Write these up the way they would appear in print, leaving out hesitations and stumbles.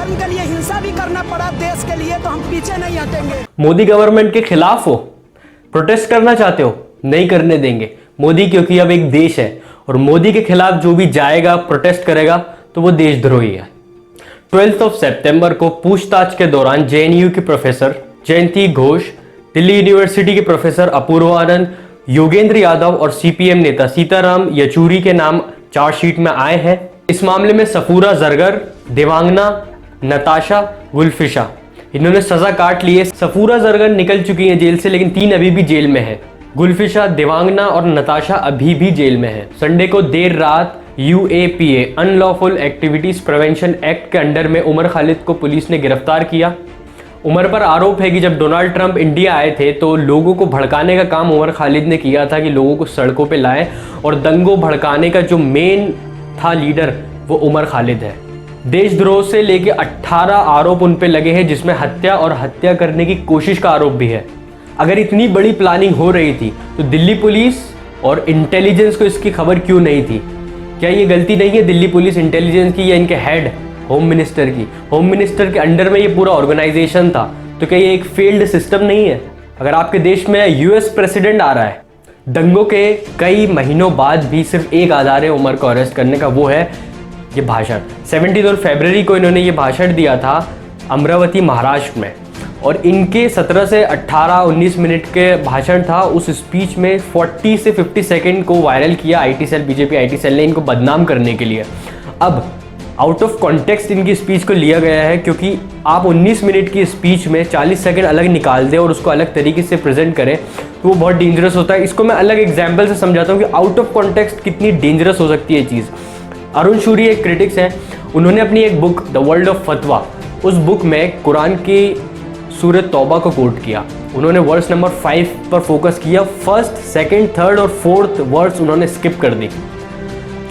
धर्म के लिए हिंसा भी करना पड़ा देश के लिए तो हम पीछे नहीं हटेंगे। मोदी गवर्नमेंट के खिलाफ हो, प्रोटेस्ट करना चाहते हो, नहीं करने देंगे मोदी, क्योंकि अब एक देश है और मोदी के खिलाफ जो भी जाएगा प्रोटेस्ट करेगा तो वो देशद्रोही है। 12 सितंबर को पूछताछ के दौरान जेएनयू की प्रोफेसर जयंती घोष, दिल्ली यूनिवर्सिटी के प्रोफेसर अपूर्वा आनंद, योगेंद्र यादव और सीपीएम नेता सीताराम येचुरी के नाम चार्जशीट में आए हैं। इस मामले में सफूरा जरगर, देवांगना, नताशा, गुलफिशा इन्होंने सजा काट ली है। सफूरा जरगर निकल चुकी हैं जेल से, लेकिन 3 अभी भी जेल में है। गुलफिशा, देवांगना और नताशा अभी भी जेल में है। संडे को देर रात UAPA unlawful activities prevention act के अंडर में उमर खालिद को पुलिस ने गिरफ्तार किया। उमर पर आरोप है कि जब डोनाल्ड ट्रंप इंडिया आए थे तो लोगों को भड़काने का काम उमर खालिद ने किया था, कि लोगों को सड़कों पे लाए, और दंगों भड़काने का जो मेन था लीडर वो उमर खालिद है। देशद्रोह से लेके 18 आरोप उन पे लगे हैं, जिसमें हत्या और हत्या करने की कोशिश का आरोप भी है। अगर इतनी बड़ी प्लानिंग हो रही थी तो दिल्ली पुलिस और इंटेलिजेंस को इसकी खबर क्यों नहीं थी? क्या ये गलती नहीं है दिल्ली पुलिस इंटेलिजेंस की या इनके हेड होम मिनिस्टर की? होम मिनिस्टर के अंडर में ये पूरा ऑर्गेनाइजेशन था, तो क्या ये एक फेल्ड सिस्टम नहीं है? अगर आपके देश में US प्रेसिडेंट आ रहा है, दंगों के कई महीनों बाद भी सिर्फ एक आधार है उमर को अरेस्ट करने का, वो है ये भाषण। 17 फरवरी को इन्होंने ये भाषण दिया था अमरावती, महाराष्ट्र में, और इनके 17 से 18-19 मिनट के भाषण था। उस स्पीच में 40 से 50 सेकंड को वायरल किया IT cell, BJP IT cell ने, इनको बदनाम करने के लिए। अब आउट ऑफ कॉन्टेक्स्ट इनकी स्पीच को लिया गया है, क्योंकि आप 19 मिनट की स्पीच में 40 सेकंड अलग निकाल दें और उसको अलग तरीके से प्रेजेंट करें तो वो बहुत डेंजरस होता है। इसको मैं अलग एग्जाम्पल से समझाता हूँ कि आउट ऑफ कॉन्टेक्स्ट कितनी डेंजरस हो सकती है चीज़। अरुण शूरी एक क्रिटिक्स हैं, उन्होंने अपनी एक बुक द वर्ल्ड ऑफ फतवा, उस बुक में कुरान की सूरत तौबा को कोट किया। उन्होंने वर्स नंबर 5 पर फोकस किया, 1st, 2nd, 3rd और 4th वर्स उन्होंने स्किप कर दी।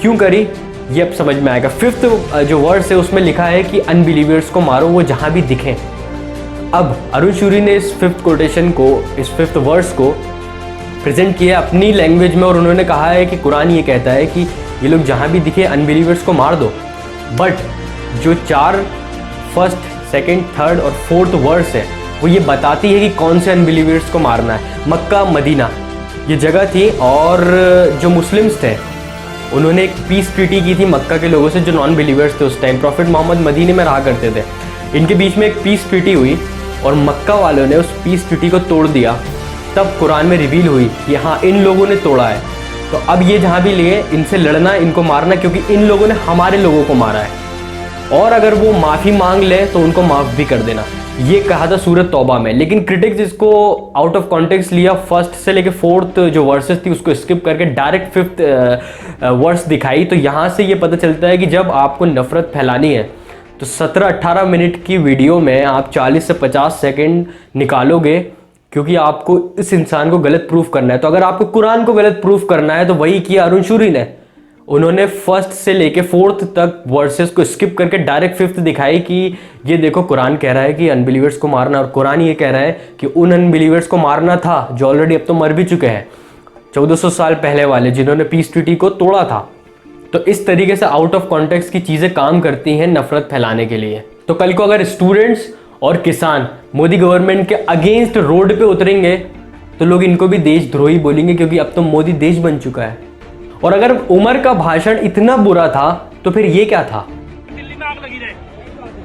क्यों करी ये अब समझ में आएगा। 5th जो वर्स है उसमें लिखा है कि अनबिलीवर्स को मारो वो जहां भी दिखें। अब अरुण शूरी ने इस 5th कोटेशन को, इस 5th वर्स को प्रेजेंट किया अपनी लैंग्वेज में, और उन्होंने कहा है कि कुरान ये कहता है कि ये लोग जहां भी दिखे अनबिलीवर्स को मार दो। बट जो 4 1st, 2nd, 3rd और 4th वर्स है वो ये बताती है कि कौन से अनबिलीवर्स को मारना है। मक्का, मदीना ये जगह थी, और जो मुस्लिम्स थे उन्होंने एक पीस ट्रीटी की थी मक्का के लोगों से जो नॉन बिलीवर्स थे उस टाइम। प्रॉफिट मोहम्मद मदीने में रहा करते थे। इनके बीच में एक पीस ट्रीटी हुई और मक्का वालों ने उस पीस ट्रीटी को तोड़ दिया। तब कुरान में रिवील हुई कि हाँ इन लोगों ने तोड़ा है, तो अब ये जहाँ भी लिए इनसे लड़ना, इनको मारना, क्योंकि इन लोगों ने हमारे लोगों को मारा है, और अगर वो माफ़ी मांग ले तो उनको माफ़ भी कर देना। ये कहा था सूरत तौबा में। लेकिन क्रिटिक्स इसको आउट ऑफ कॉन्टेक्स्ट लिया, 1st से लेके 4th जो वर्सेस थी उसको स्किप करके डायरेक्ट 5th वर्स दिखाई। तो यहाँ से ये पता चलता है कि जब आपको नफरत फैलानी है तो 17-18 मिनट की वीडियो में आप 40 से 50 सेकंड निकालोगे, क्योंकि आपको इस इंसान को गलत प्रूफ करना है। तो अगर आपको कुरान को गलत प्रूफ करना है तो वही किया अरुण शूरी ने। उन्होंने 1st से लेके 4th तक वर्सेस को स्किप करके डायरेक्ट 5th दिखाई कि ये देखो कुरान कह रहा है कि अनबिलीवर्स को मारना, और कुरान ये कह रहा है कि उन अनबिलीवर्स को मारना था जो ऑलरेडी अब तो मर भी चुके हैं, 1400 साल पहले वाले जिन्होंने पीस ट्रीटी को तोड़ा था। तो इस तरीके से आउट ऑफ कॉन्टेक्स्ट की चीज़ें काम करती हैं नफरत फैलाने के लिए। तो कल को अगर स्टूडेंट्स और किसान मोदी गवर्नमेंट के अगेंस्ट रोड पे उतरेंगे तो लोग इनको भी देशद्रोही बोलेंगे, क्योंकि अब तो मोदी देश बन चुका है। और अगर उमर का भाषण इतना बुरा था तो फिर ये क्या था? दिल्ली में आग लगी रहे,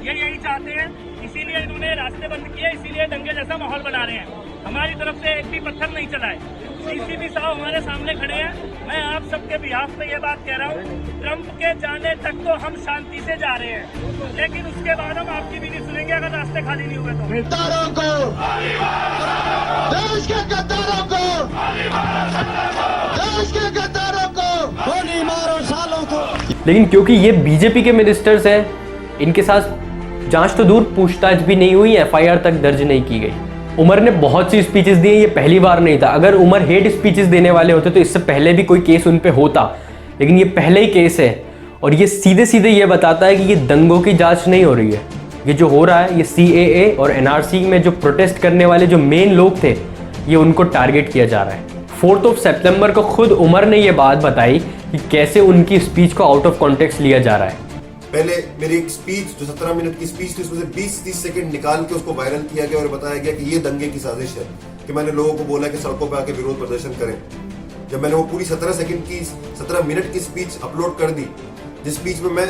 ये यही चाहते हैं, इसीलिए इन्होंने रास्ते बंद किए, इसीलिए दंगे जैसा माहौल बना रहे हैं। हमारी तरफ से एक भी पत्थर नहीं चलाए। CCP साहब हमारे सामने खड़े हैं। मैं आप सबके बिहाफ पे ये बात कह रहा हूँ, ट्रंप के जाने तक तो हम शांति से जा रहे हैं, लेकिन उसके बाद हम आपकी भी नहीं सुनेंगे अगर रास्ते खाली नहीं हुए तो। गद्दारों को, देश के गद्दारों को, देश के गद्दारों को गोली मारो सालों को। लेकिन क्योंकि ये बीजेपी के मिनिस्टर्स हैं, इनके साथ जांच तो दूर पूछताछ भी नहीं हुई, FIR तक दर्ज नहीं की गई। उमर ने बहुत सी स्पीचेस दी, ये पहली बार नहीं था। अगर उमर हेट स्पीचेस देने वाले होते तो इससे पहले भी कोई केस उन पे होता, लेकिन ये पहले ही केस है, और ये सीधे सीधे ये बताता है कि ये दंगों की जांच नहीं हो रही है। ये जो हो रहा है ये CAA और NRC में जो प्रोटेस्ट करने वाले जो मेन लोग थे, ये उनको टारगेट किया जा रहा है। 4 सितंबर को खुद उमर ने ये बात बताई कि कैसे उनकी स्पीच को आउट ऑफ कॉन्टेक्स्ट लिया जा रहा है। पहले मेरी एक स्पीच जो 17 मिनट की स्पीच थी उसमें से 20-30 सेकंड निकाल के उसको वायरल किया गया और बताया गया कि ये दंगे की साजिश है, कि मैंने लोगों को बोला कि सड़कों पर आके विरोध प्रदर्शन करें। जब मैंने वो पूरी 17 मिनट की स्पीच अपलोड कर दी, जिस स्पीच में मैं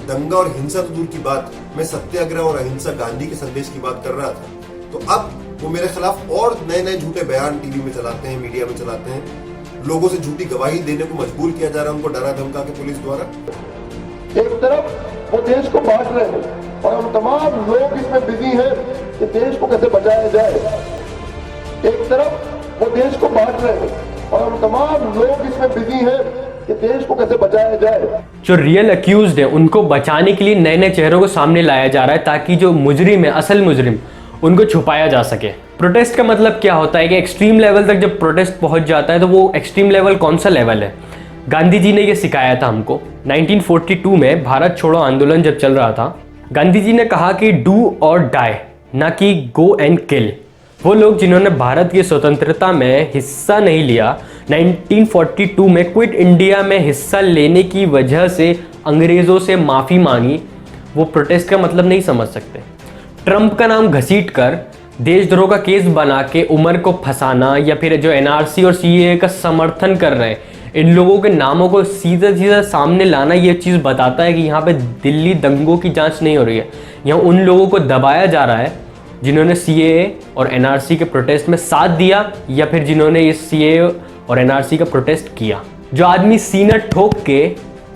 दंगा और हिंसा तो दूर की बात, मैं सत्याग्रह और अहिंसा गांधी के संदेश की बात कर रहा था, तो अब वो मेरे खिलाफ और नए नए झूठे बयान टीवी में चलाते हैं, मीडिया में चलाते हैं, लोगों से झूठी गवाही देने को मजबूर किया जा रहा है उनको डरा धमका के पुलिस द्वारा। एक तरफ वो देश को बांट रहे हैं और हम तमाम लोग इसमें बिजी हैं कि देश को कैसे बचाया जाए। एक तरफ वो देश को बांट रहे हैं और हम तमाम लोग इसमें बिजी हैं कि देश को कैसे बचाया जाए। जो रियल अक्यूज्ड है उनको बचाने के लिए नए नए चेहरों को सामने लाया जा रहा है ताकि जो मुजरिम है, असल मुजरिम, उनको छुपाया जा सके। प्रोटेस्ट का मतलब क्या होता है कि एक्सट्रीम लेवल तक जब प्रोटेस्ट पहुंच जाता है तो वो एक्सट्रीम लेवल कौन सा लेवल है? गांधी जी ने ये सिखाया था हमको 1942 में भारत छोड़ो आंदोलन जब चल रहा था। गांधी जी ने कहा कि डू और डाई, ना कि गो एंड किल। वो लोग जिन्होंने भारत की स्वतंत्रता में हिस्सा नहीं लिया, 1942 में क्विट इंडिया में हिस्सा लेने की वजह से अंग्रेज़ों से माफ़ी मांगी, वो प्रोटेस्ट का मतलब नहीं समझ सकते। ट्रंप का नाम घसीट कर देशद्रोह का केस बना के उमर को फंसाना, या फिर जो एनआरसी और सीएए का समर्थन कर रहे हैं, इन लोगों के नामों को सीधा सीधा सामने लाना ये चीज़ बताता है कि यहाँ पे दिल्ली दंगों की जांच नहीं हो रही है। यहाँ उन लोगों को दबाया जा रहा है जिन्होंने सीएए और एनआरसी के प्रोटेस्ट में साथ दिया, या फिर जिन्होंने इस सीएए और एनआरसी का प्रोटेस्ट किया। जो आदमी सीना ठोक के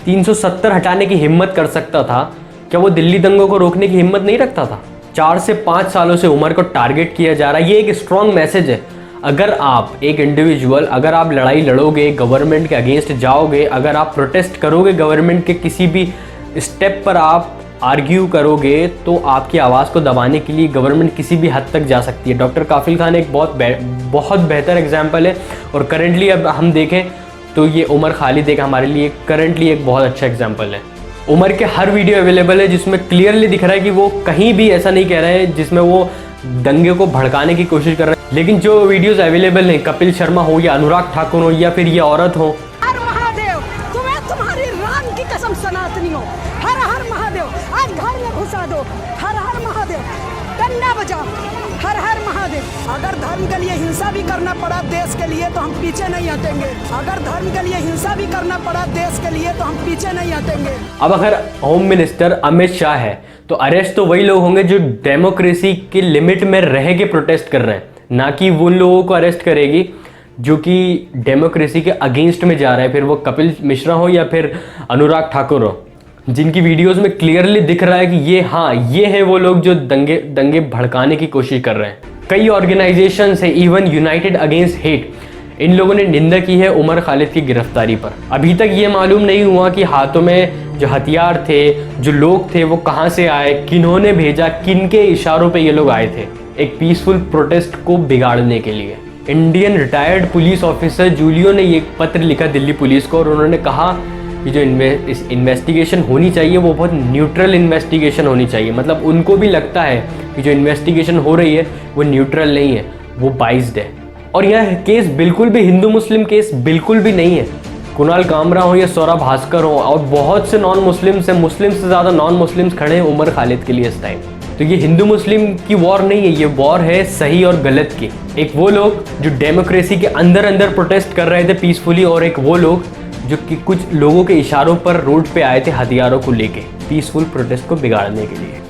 370 हटाने की हिम्मत कर सकता था, क्या वो दिल्ली दंगों को रोकने की हिम्मत नहीं रखता था? 4 से 5 सालों से उमर को टारगेट किया जा रहा है। ये एक स्ट्रॉन्ग मैसेज है। अगर आप एक इंडिविजुअल, अगर आप लड़ाई लड़ोगे, गवर्नमेंट के अगेंस्ट जाओगे, अगर आप प्रोटेस्ट करोगे, गवर्नमेंट के किसी भी स्टेप पर आप आर्ग्यू करोगे, तो आपकी आवाज़ को दबाने के लिए गवर्नमेंट किसी भी हद तक जा सकती है। डॉक्टर काफिल खान एक बहुत बेहतर एग्जाम्पल है, और करेंटली अब हम देखें तो ये उमर खालिद एक हमारे लिए करेंटली एक बहुत अच्छा एग्जाम्पल है। उमर के हर वीडियो अवेलेबल है जिसमें क्लियरली दिख रहा है कि वो कहीं भी ऐसा नहीं कह रहे हैं जिसमें वो दंगे को भड़काने की कोशिश कर रहे हैं। लेकिन जो वीडियोस अवेलेबल हैं, कपिल शर्मा हो या अनुराग ठाकुर हो या फिर ये औरत हो, हर महादेव, तुम्हें तुम्हारी राम की कसम सनातनियों, हर हर महादेव, आज घर में घुसा दो, हर हर महादेव, डंडा बजाओ, हर हर महादेव। अगर धर्म के लिए हिंसा भी करना पड़ा देश के लिए तो हम पीछे नहीं हटेंगे। अगर धर्म के लिए हिंसा भी करना पड़ा देश के लिए तो हम पीछे नहीं हटेंगे। अब अगर होम मिनिस्टर अमित शाह है तो अरेस्ट तो वही लोग होंगे जो डेमोक्रेसी के लिमिट में रह के प्रोटेस्ट कर रहे हैं, ना कि उन लोगों को अरेस्ट करेगी जो कि डेमोक्रेसी के अगेंस्ट में जा रहे हैं। फिर वो कपिल मिश्रा हो या फिर अनुराग ठाकुर हो, जिनकी वीडियोस में क्लियरली दिख रहा है कि ये हैं वो लोग जो दंगे भड़काने की कोशिश कर रहे हैं। कई ऑर्गेनाइजेशंस है, इवन यूनाइटेड अगेंस्ट हेट, इन लोगों ने निंदा की है उमर खालिद की गिरफ्तारी पर। अभी तक ये मालूम नहीं हुआ कि हाथों में जो हथियार थे, जो लोग थे, वो कहाँ से आए, किन्होंने भेजा, किनके इशारों पे ये लोग आए थे एक पीसफुल प्रोटेस्ट को बिगाड़ने के लिए। Indian retired police officer Julio ने ये पत्र लिखा दिल्ली पुलिस को, और उन्होंने कहा कि जो इस इन्वेस्टिगेशन होनी चाहिए वो बहुत न्यूट्रल इन्वेस्टिगेशन होनी चाहिए। मतलब उनको भी लगता है कि जो इन्वेस्टिगेशन हो रही है वो न्यूट्रल नहीं है, वो बाइस्ड है। और यह केस बिल्कुल भी हिंदू मुस्लिम केस बिल्कुल भी नहीं है। कुणाल कामरा हो या सौरभ भास्कर हो और बहुत से नॉन मुस्लिम्स हैं, मुस्लिम से ज़्यादा नॉन मुस्लिम्स खड़े हैं उमर खालिद के लिए इस टाइम। तो ये हिंदू मुस्लिम की वॉर नहीं है, ये वॉर है सही और गलत की। एक वो लोग जो डेमोक्रेसी के अंदर अंदर प्रोटेस्ट कर रहे थे पीसफुली, और एक वो लोग जो कि कुछ लोगों के इशारों पर रोड पे आए थे हथियारों को लेके पीसफुल प्रोटेस्ट को बिगाड़ने के लिए।